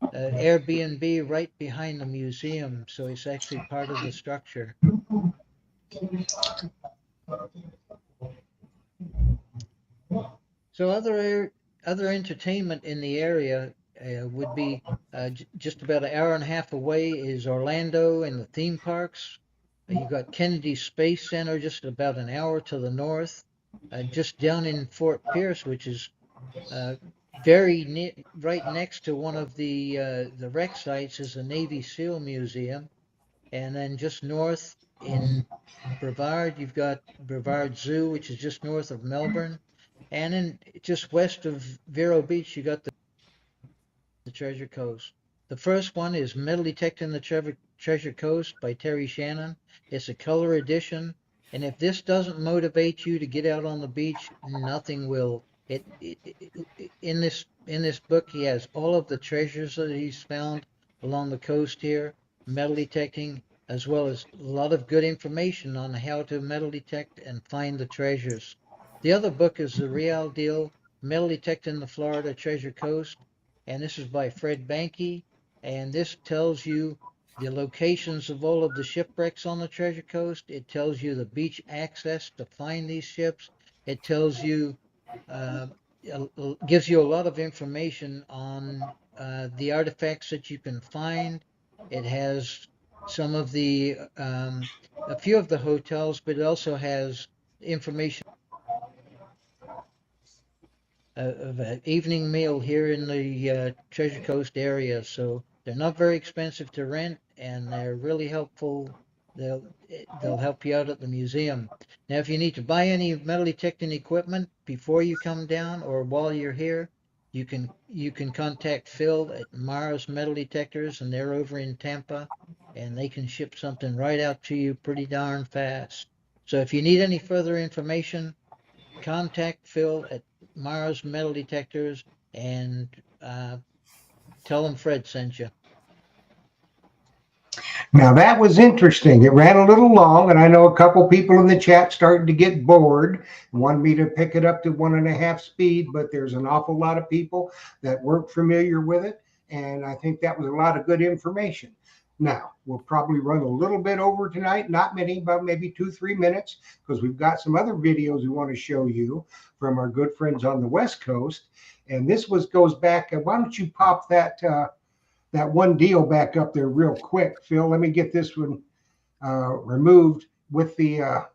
Airbnb right behind the museum, so it's actually part of the structure. So other entertainment in the area would be just about an hour and a half away is Orlando and the theme parks. You've got Kennedy Space Center just about an hour to the north. Just down in Fort Pierce, which is right next to one of the wreck sites, is the Navy SEAL Museum. And then just north in Brevard, you've got Brevard Zoo, which is just north of Melbourne. And then just west of Vero Beach, you got the Treasure Coast. The first one is Metal Detecting the Treasure Coast by Terry Shannon. It's a color edition, and if this doesn't motivate you to get out on the beach, nothing will. In this book, he has all of the treasures that he's found along the coast here, metal detecting, as well as a lot of good information on how to metal detect and find the treasures. The other book is The Real Deal, Metal Detecting the Florida Treasure Coast, and this is by Fred Banke, and this tells you the locations of all of the shipwrecks on the Treasure Coast. It tells you the beach access to find these ships. It tells you, gives you a lot of information on the artifacts that you can find. It has some of the, a few of the hotels, but it also has information of an evening meal here in the Treasure Coast area. So they're not very expensive to rent, and they're really helpful. They'll help you out at the museum. Now, if you need to buy any metal detecting equipment before you come down or while you're here, you can contact Phil at Mars Metal Detectors, and they're over in Tampa, and they can ship something right out to you pretty darn fast. So if you need any further information, contact Phil at Mars Metal Detectors and tell them Fred sent you. Now that was interesting. It ran a little long, and I know a couple people in the chat started to get bored and wanted me to pick it up to 1.5 speed, but there's an awful lot of people that weren't familiar with it, and I think that was a lot of good information. Now, we'll probably run a little bit over tonight, not many, but maybe 2-3 minutes, because we've got some other videos we want to show you from our good friends on the West Coast. And this goes back, why don't you pop that one deal back up there real quick, Phil. Let me get this one removed with the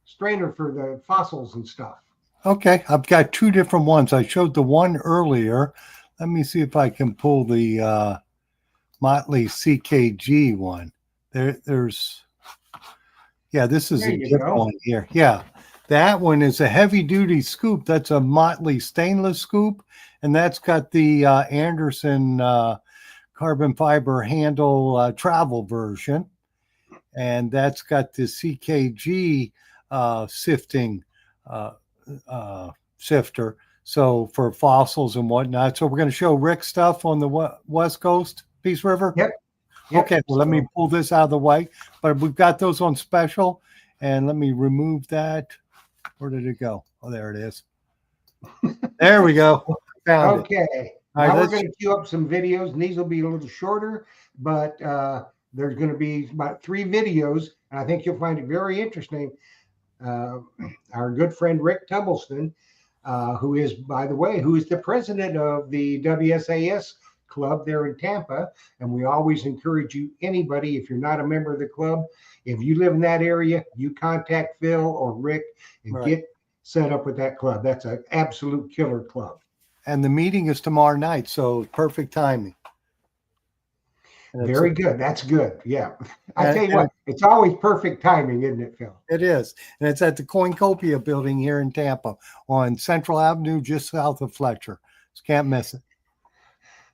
strainer for the fossils and stuff. Okay, I've got two different ones. I showed the one earlier. Let me see if I can pull the Motley CKG one. There's this is a different one here. Yeah, that one is a heavy duty scoop. That's a Motley stainless scoop, and that's got the Anderson carbon fiber handle travel version, and that's got the CKG sifting sifter, so for fossils and whatnot. So we're going to show Rick stuff on the West Coast, Peace River. Yep. Okay, well, let me pull this out of the way, but we've got those on special, and let me remove that. Where did it go? Oh, there it is. There we go. Found okay. It. Now right, we're going to queue up some videos, and these will be a little shorter, but there's going to be about 3 videos, and I think you'll find it very interesting. Our good friend Rick Tumbleston, who is, by the way, who is the president of the WSAS club there in Tampa, and we always encourage you, anybody, if you're not a member of the club, if you live in that area, you contact Phil or Rick and get set up with that club. That's an absolute killer club. And the meeting is tomorrow night, so perfect timing. Very good. That's good. Yeah. I And- tell you what, it's always perfect timing, isn't it, Phil? It is. And it's at the Coincopia building here in Tampa on Central Avenue, just south of Fletcher. So can't miss it.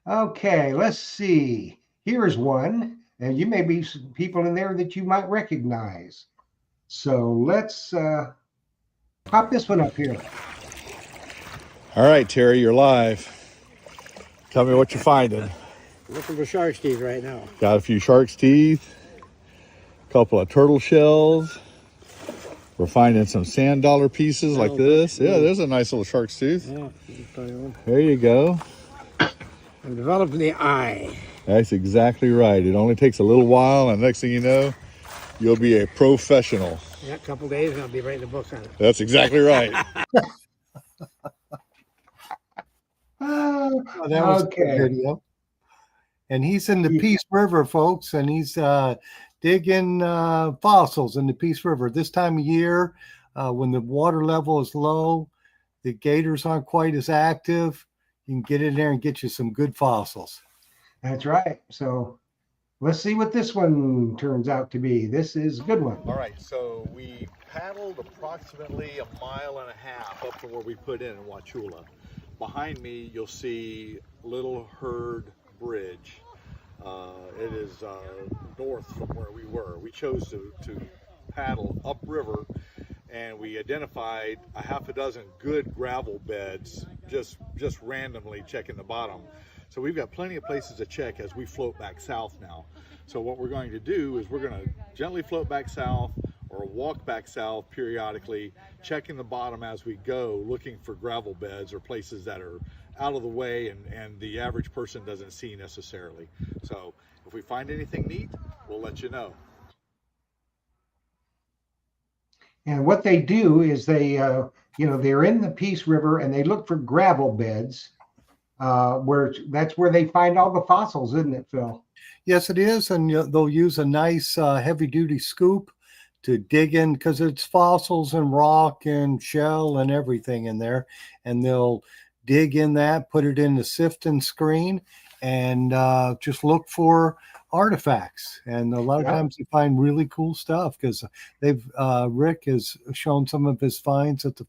Okay, let's see. Here's one. And you may be some people in there that you might recognize. So let's pop this one up here. All right, Terry, you're live. Tell me what you're finding. Looking for shark's teeth right now. Got a few shark's teeth, a couple of turtle shells. We're finding some sand dollar pieces like this. Yeah, there's a nice little shark's tooth. Yeah, There you go. I'm developing the eye. That's exactly right. It only takes a little while, and next thing you know, you'll be a professional. Yeah, a couple days and I'll be writing a book on it. That's exactly right. Oh, that was a good Okay. video. And he's in the Peace River, folks, and he's digging fossils in the Peace River. This time of year, when the water level is low, the gators aren't quite as active. You can get in there and get you some good fossils. That's right. So let's see what this one turns out to be. This is a good one. All right, so we paddled approximately 1.5 miles up to where we put in Wauchula. Behind me, you'll see Little Herd Bridge. It is north from where we were. We chose to paddle upriver, and we identified a half a dozen good gravel beds, just randomly checking the bottom. So we've got plenty of places to check as we float back south now. So what we're going to do is we're going to gently float back south or walk back south periodically, checking the bottom as we go, looking for gravel beds or places that are out of the way and the average person doesn't see necessarily. So if we find anything neat, we'll let you know. And what they do is they, they're in the Peace River and they look for gravel beds, where that's where they find all the fossils, isn't it, Phil? Yes, it is. And they'll use a nice heavy duty scoop to dig in because it's fossils and rock and shell and everything in there. And they'll dig in that, put it in the sifting screen, and just look for artifacts. And a lot of times you find really cool stuff because Rick has shown some of his finds at the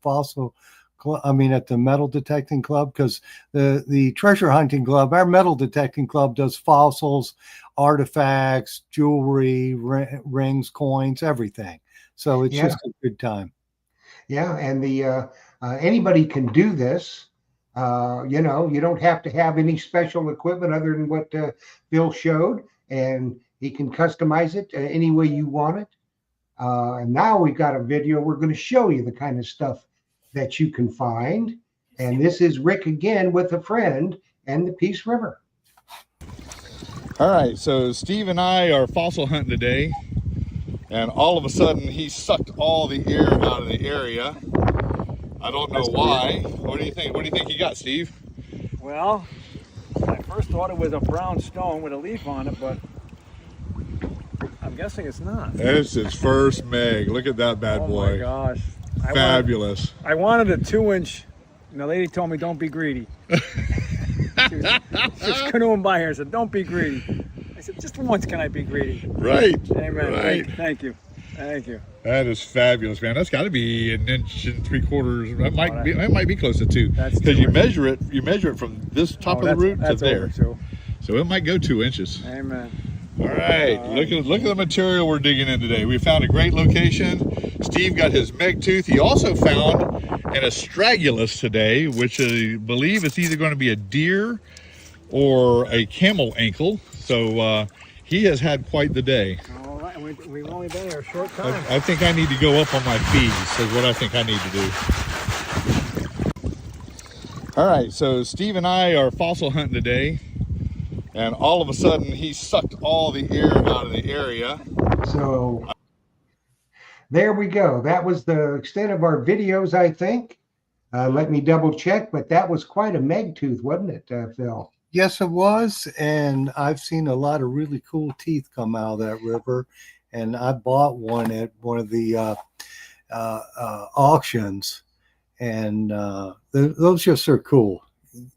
at the metal detecting club, because the treasure hunting club, our metal detecting club, does fossils, artifacts, jewelry, rings, coins, everything. So it's just a good time. Yeah, and the anybody can do this. You don't have to have any special equipment other than what Bill showed, and he can customize it any way you want it. And now we've got a video. We're going to show you the kind of stuff that you can find. And this is Rick again with a friend and the Peace River. All right, so Steve and I are fossil hunting today, and all of a sudden he sucked all the air out of the area. I don't know why. What do you think? What do you think you got, Steve? Well, I first thought it was a brown stone with a leaf on it, but I'm guessing it's not. This is first Meg. Look at that bad boy. Oh my gosh. Fabulous. I wanted a 2-inch, and the lady told me don't be greedy. She was just canoeing by here and said, don't be greedy. I said, just once can I be greedy? Right. Amen. Right. Thank you. Thank you. That is fabulous, man. That's got to be 1 3/4 inches. That might be close to 2. Because you measure it from this top of the root to there. So it might go 2 inches. Amen. All right, look at the material we're digging in today. We found a great location. Steve got his meg tooth. He also found an astragalus today, which I believe is either going to be a deer or a camel ankle. So he has had quite the day. All right, we've only been here a short time. I think I need to go up on my fees is what I think I need to do. All right, so Steve and I are fossil hunting today, and all of a sudden he sucked all the air out of the area. So there we go. That was the extent of our videos, I think. Let me double check, but that was quite a meg tooth, wasn't it, Phil? Yes, it was. And I've seen a lot of really cool teeth come out of that river. And I bought one at one of the auctions. And those just are cool.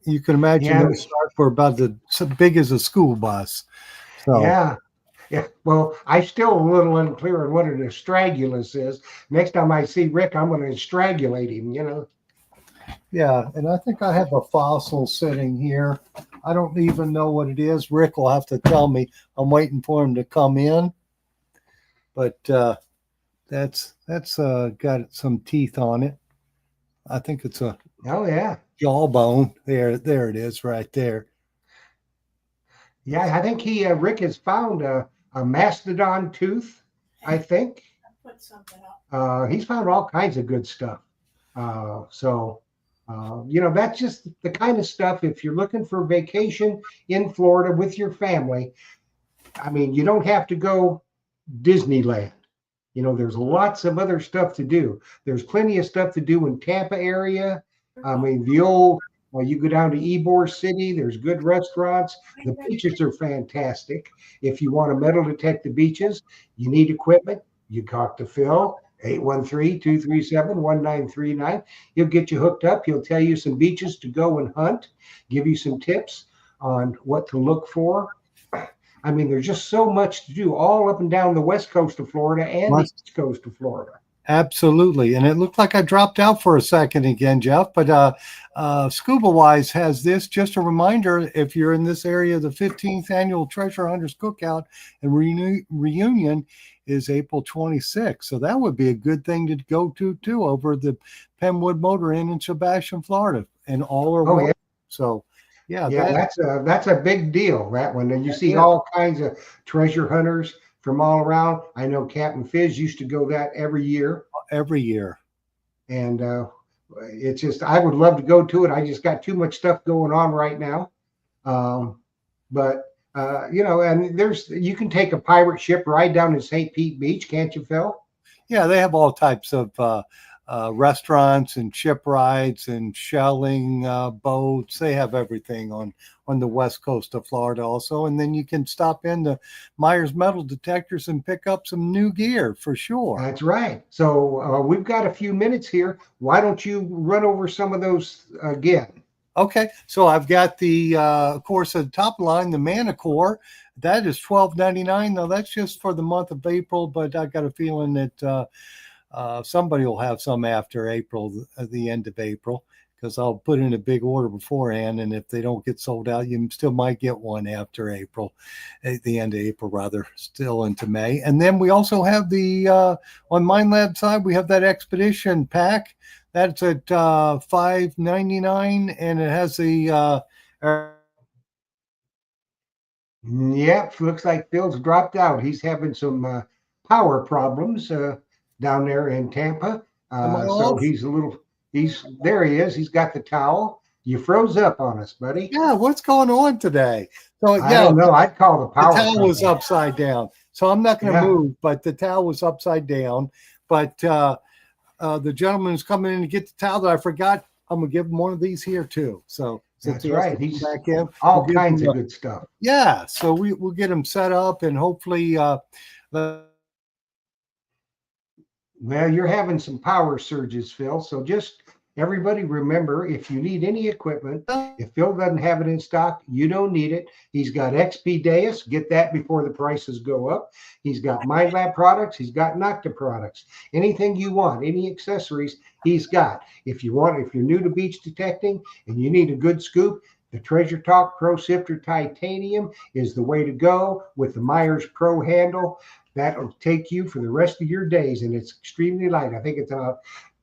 You can imagine those start for about as big as a school bus. So Yeah. Yeah. Well, I'm still a little unclear on what an astragalus is. Next time I see Rick, I'm going to astragulate him, you know. yeah, and I think I have a fossil sitting here. I don't even know what it is. Rick will have to tell me. I'm waiting for him to come in. But that's got some teeth on it. I think it's a Oh, yeah. jawbone. There it is right there. Yeah, I think Rick has found a mastodon tooth, I think. Put something up. He's found all kinds of good stuff. You know, that's just the kind of stuff, if you're looking for vacation in Florida with your family, I mean, you don't have to go Disneyland. You know, there's lots of other stuff to do. There's plenty of stuff to do in Tampa area. I mean, well, you go down to Ybor City, there's good restaurants. The beaches are fantastic. If you want to metal detect the beaches, you need equipment, you talk to Phil, 813-237-1939. He'll get you hooked up. He'll tell you some beaches to go and hunt, give you some tips on what to look for. I mean, there's just so much to do all up and down the west coast of Florida and the east coast of Florida. Absolutely. And it looked like I dropped out for a second again, Jeff, but Scuba Wise has this. Just a reminder, if you're in this area, the 15th annual Treasure Hunters Cookout and Reunion is April 26th. So that would be a good thing to go to too, over the Penwood Motor Inn in Sebastian, Florida, and all are yeah. So yeah, that's a big deal, that one. And you see all kinds of treasure hunters from all around. I know Captain Fizz used to go that every year. And it's just, I would love to go to it. I just got too much stuff going on right now. You know, and you can take a pirate ship ride down to St. Pete Beach, can't you, Phil? Yeah, they have all types of restaurants and ship rides and shelling boats. They have everything on the west coast of Florida also. And then you can stop in Myers Metal Detectors and pick up some new gear for sure. That's right. So we've got a few minutes here. Why don't you run over some of those again? Okay, so I've got the, of course, at the top line, the Manicore. That is $12.99. Now, that's just for the month of April, but I got a feeling that somebody will have some after April, the end of April, because I'll put in a big order beforehand, and if they don't get sold out, you still might get one after April, at the end of April, rather, still into May. And then we also have the, on Minelab side, we have that Expedition pack. That's at $5.99, and it has the. Yep, looks like Phil's dropped out. He's having some power problems down there in Tampa. So there he is. He's got the towel. You froze up on us, buddy. Yeah, what's going on today? So I don't know. I'd call the power. The towel was upside down, so I'm not going to move. But the towel was upside down. But the gentleman who's coming in to get the towel that I forgot, I'm gonna give him one of these here too. So that's right. He's back in. All kinds of good stuff. Yeah. So we'll get him set up, and hopefully well, you're having some power surges, Phil. So just everybody remember, if you need any equipment, if Phil doesn't have it in stock, you don't need it. He's got XP Deus. Get that before the prices go up. He's got Minelab products. He's got Nocta products. Anything you want, any accessories, he's got. If you're new to beach detecting and you need a good scoop, the Treasure Talk Pro Sifter Titanium is the way to go with the Myers Pro handle. That'll take you for the rest of your days, and it's extremely light. I think it's about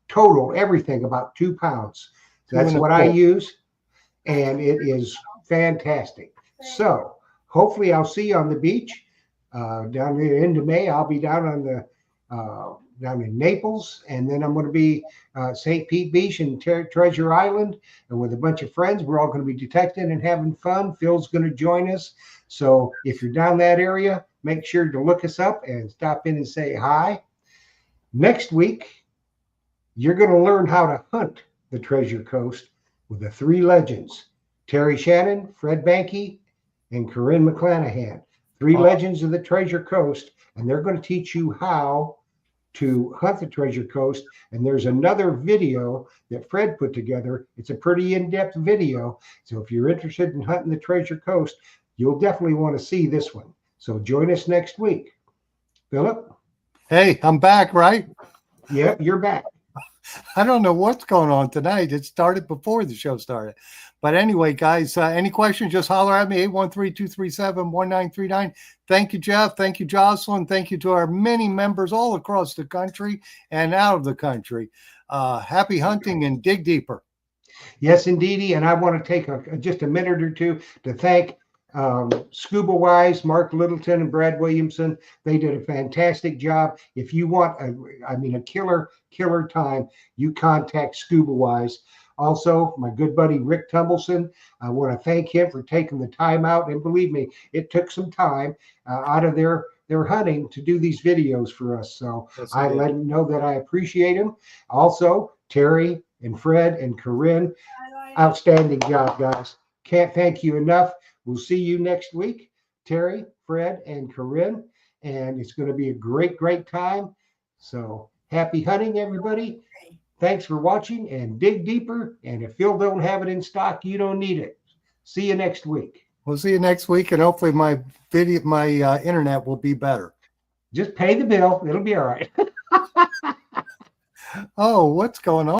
total everything about 2 pounds. That's what I use, and it is fantastic. So hopefully I'll see you on the beach down there end of May. I'll be down on the down in Naples, and then I'm going to be St. Pete Beach and Treasure Island, and with a bunch of friends. We're all going to be detecting and having fun. Phil's going to join us. So if you're down that area, make sure to look us up and stop in and say hi. Next week, you're going to learn how to hunt the Treasure Coast with the 3 legends, Terry Shannon, Fred Banke, and Corinne McClanahan. 3 legends of the Treasure Coast, and they're going to teach you how to hunt the Treasure Coast. And there's another video that Fred put together. It's a pretty in-depth video. So if you're interested in hunting the Treasure Coast, you'll definitely want to see this one. So join us next week. Philip? Hey, I'm back, right? Yep, you're back. I don't know what's going on tonight. It started before the show started. But anyway, guys, any questions, just holler at me, 813-237-1939. Thank you, Jeff. Thank you, Jocelyn. Thank you to our many members all across the country and out of the country. Happy hunting and dig deeper. Yes, indeedy. And I want to take just a minute or two to thank Scuba Wise, Mark Littleton, and Brad Williamson. They did a fantastic job. If you want a killer time, you contact Scuba Wise. Also, my good buddy Rick Tumbleson, I want to thank him for taking the time out. And believe me, it took some time out of their hunting to do these videos for us. So I let him know that I appreciate him. Also, Terry and Fred and Corinne, outstanding job, guys. Can't thank you enough. We'll see you next week, Terry, Fred, and Corinne. And it's going to be a great, great time. So happy hunting, everybody. Thanks for watching, and dig deeper. And if Phil don't have it in stock, you don't need it. See you next week. We'll see you next week, and hopefully my internet will be better. Just pay the bill. It'll be all right. Oh, what's going on?